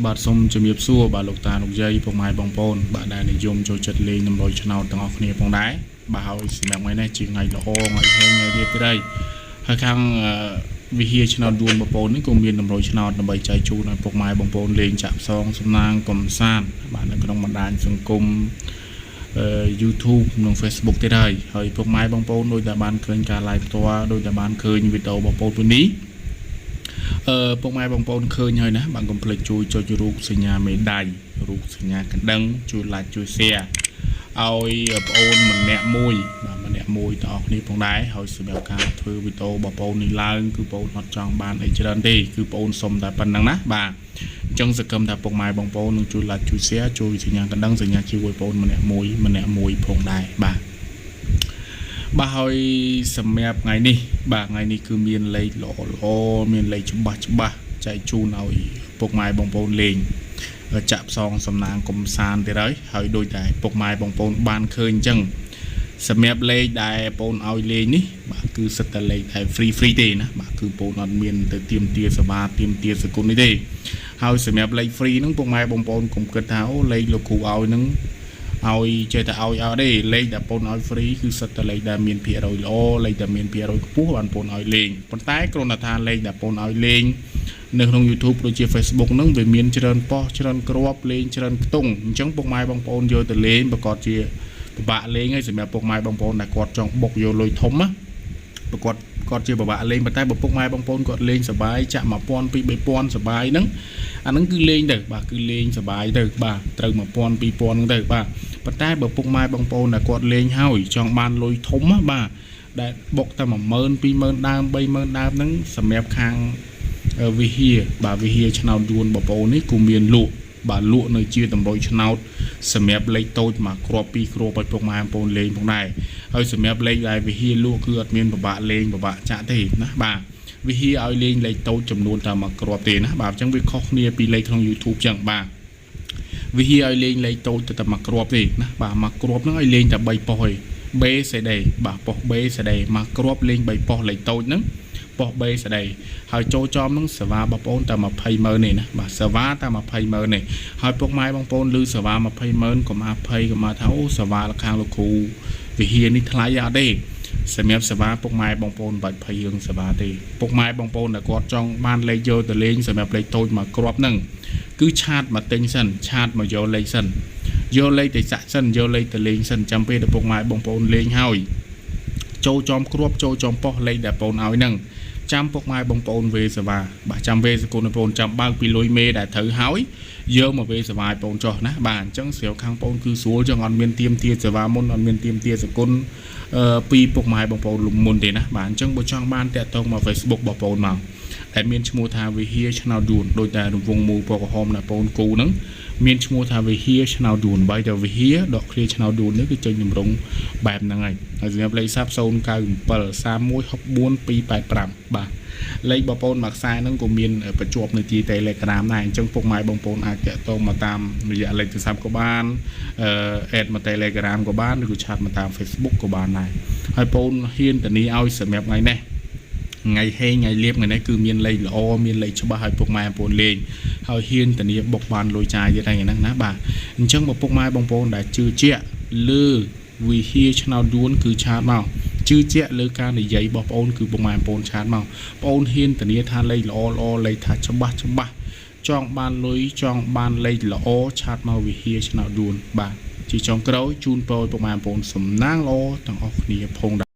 បាទសូមជំរាបសួរបាទលោកតាលោកយាយពុកម៉ែបងប្អូនបាទដែលនិយមចូលចិត្តលេងតម្រូវឆ្នោតទាំងអស់គ្នាផងដែរបាទហើយសម្រាប់ថ្ងៃនេះជាថ្ងៃល្អថ្ងៃហេងថ្ងៃរៀបទៀតហើយខាងវិហារឆ្នោតដួនបងប្អូននេះក៏មានតម្រូវឆ្នោតដើម្បីចែកជូនឲ្យពុកម៉ែបងប្អូនលេងចាក់ផ្សងសំណាងកំសាន្តបាទនៅក្នុងបណ្ដាញសង្គមYouTube និង Facebook ទៀតហើយពុកម៉ែបងប្អូនដូចតែបានឃើញការ live ផ្ទាល់ដូចតែបានឃើញវីដេអូបងប្អូននេះពុកម៉ែបងប្អូនឃើញហើយណាបានកុំភ្លេចជួយចុចរូបសញ្ញាមេដៃរូបសញ្ញាកណ្ដឹងជួយ like ជួយ share ឲ្យបងប្អូនម្នាក់មួយបាទម្នាក់មួយទាំងអស់គ្នាផងដែរហើយសម្រាប់ការធ្វើវីដេអូបងប្អូននេះឡើងគឺបងប្អូនអត់ចង់បានអីច្រើនទេគឺបងប្អូនសុំតែប៉ុណ្្នឹងណាបាទអញ្ចឹងសង្ឃឹមថាពុកម៉ែបងប្អូននឹងជួយ like ជួយ share ជួយសញ្ញាកណ្ដឹងសញ្ញាជួយបងប្អូនម្នាក់មួយផងដែរបាទហើយសម្រាប់ថ្ងៃនេះបាទថ្ងៃនេះគឺមានលេខល្អមានលេខច្បាស់ចែកជូនឲ្យពុកម៉ែបងប្អូនលេងចាក់ផ្សងសំណាងកំសាន្តទៀតហើយដូចតែពុកម៉ែបងប្អូនបានឃើញអញ្ចឹងសម្រាប់លេខដែលបងប្អូនឲ្យលេងនេះបាទគឺសិតតែលេខតែ free ទេណាបាទគឺបងប្អូនអត់មានទៅទៀមទាសេវាទៀមទាសគុណនេះទេហើយសម្រាប់លេខ free ហ្នឹងពុកម៉ែបងប្អូនកុំគិតថាអូលេខលោកគ្រូឲ្យហ្នឹងឲ្យចេះតែឲ្យទេលេខដែលបងប្អូនឲ្យ free គឺសិតតែលេខដែលមានភាគរយល្អលេខដែលមានភាគរយខ្ពស់បានបងប្អូនឲ្យលេងប៉ុន្តែគ្រាន់តែថាលេខដែលបងប្អូនឲ្យលេងនៅក្នុង YouTube ដូចជា Facebook ហ្នឹងវាមានច្រើនប៉ោះច្រើនគ្រាប់លេងច្រើនខ្ទង់អញ្ចឹងពុកម៉ែបងប្អូនយកទៅលេងប្រកបជាពិបាកលេងហើយសម្រាប់ពុកម៉ែបងប្អូនដែលគាត់ចង់បុកយកលុយធំណាប្រកបគាត់ជាពិបាកលេងប៉ុន្តែបើពុកម៉ែបងប្អូនគាត់លេងសប្បាយចាក់ 1000 2000 3000សប្បាយហ្នឹងអាហ្នឹងគឺលេងទៅបាទគឺលេងសប្បាយទៅបាទត្រូវ 1000 2000 ហ្នឹងទៅបាទប៉ុន្តែបើពុកម៉ែបងប្អូនដែលគាត់លេងហើយចង់បានលុយធំណាបាទដែលបុកតែ 10000 20000 ដើម 30000 ដើមហ្នឹងសម្រាប់ខាងវិហារបាទវិហារឆ្នោតដួនបងប្អូននេះគឺមានលក់បាទលក់នៅជាតម្រុយឆ្នោតសម្រាប់លេខតូចមកគ្រាប់2គ្រាប់ឲ្យពុកម៉ែបងប្អូនលេងផងដែរហើយសម្រាប់លេខដែលវិហារលក់គឺអត់មានពិបាកលេងពិបាកចាក់ទេណាបាទវិហារឲ្យលេងលេខតូចចំនួនតែមកគ្រាប់ទេណាបាទអញ្ចឹងវាខុសគ្នាពីលេខក្នុង YouTube អញ្ចឹងបាទវិហារឲ្យលេងលេខតូចតែមកគ្រាប់ទេណាបាទមកគ្រាប់ហ្នឹងឲ្យលេងតែ3ប៉ុសឯង B CD បាទប៉ុស B CD មកគ្រាប់លេង3ប៉ុសលេខតូចហ្នឹងប៉ុស B CD ហើយចូលចំហ្នឹងសេវាបងប្អូនតែ200,000នេះណាបាទសេវាតែ200,000នេះហើយពុកម៉ែបងប្អូនឮសេវា200,000កុំអាភ័យកុំថាអូសេវាខាងលោកគ្រូវិហារនេះថ្លៃអត់ទេសម្រាប់សេវាពុកម៉ែបងប្អូនបាច់ភ័យរឿងសេវាទេពុកម៉ែបងប្អូនដែលគាត់ចង់បានលេខយកទៅលេងសម្រាប់លេខតូចមកគ្រាប់ហ្នឹងគឺឆាតមកទិញសិនឆាតមកយកលេខសិនយកលេខទៅសាក់សិនយកលេខទៅលេងសិនចាំពេលដល់ពុកម៉ែបងប្អូនលេងហើយចូលចំគ្រាប់ចូលចំប៉ុសលេខដែលបងប្អូនឲ្យហ្នឹងចាំពុកម៉ែបងប្អូនវេសេវាបាទចាំវេសគុណបងប្អូនចាំបើកពីលុយមេដែលត្រូវហើយយកមកវេសេវាឲ្យបងប្អូនចុះណាបាទអញ្ចឹងស្រាវខាងបងប្អូនគឺស្រួលចឹងអត់មានទៀមទាសេវាមុនអត់មានទៀមទាសគុណពីពុកម៉ែបងប្អូនលំមុនទេណាបាទអញ្ចឹងបើចង់បានតាក់ទងមក Facebook បងប្អូនមកដែលមានឈ្មោះថាវិហារឆ្នោតដួនដោយតែរង្វង់មូលពណ៌ក្រហមណាបងប្អូនគូហ្នឹងមានឈ្មោះថាវិហារឆ្នោតដួនបើតែវិហារដកឃ្លាឆ្នោតដួននេះគឺចេញតម្រង់បែបហ្នឹងហើយសម្រាប់លេខសាប់097 3164 285បាទលេខបងប្អូនមួយខ្សែហ្នឹងក៏មានបញ្ជាប់នៅទី Telegram ដែរអញ្ចឹងពុកម៉ែបងប្អូនអាចតាក់ទងមកតាមរយៈលេខទូរស័ព្ទក៏បានadd មក Telegram ក៏បានឬក៏ឆាតមកតាម Facebook ក៏បានដែរហើយបងប្អូនហ៊ានធានាឲ្យសម្រាប់ថ្ងៃនេះថ្ងៃហេងថ្ងៃលៀបថ្ងៃនេះគឺមានលេខល្អមានលេខច្បាស់ឲ្យពុកម៉ែបងប្អូនលេងហើយហ៊ានធានាបុកបានលុយចាយទៀតថ្ងៃហ្នឹងណាបាទអញ្ចឹងបើពុកម៉ែបងប្អូនដែលជឿជាក់លើវិហារឆ្នោតដួនគឺឆាតមកជឿជាក់លើការនិយាយរបស់បងប្អូនគឺពុកម៉ែបងប្អូនឆាតមកបងប្អូនហ៊ានធានាថាលេខល្អលេខថាច្បាស់ចង់បានលុយចង់បានលេខល្អឆាតមកវិហារឆ្នោតដួនបាទជាចុងក្រោយជូនពរពុកម៉ែបងប្អូនសំណាងល្អទាំងអស់គ្នាផង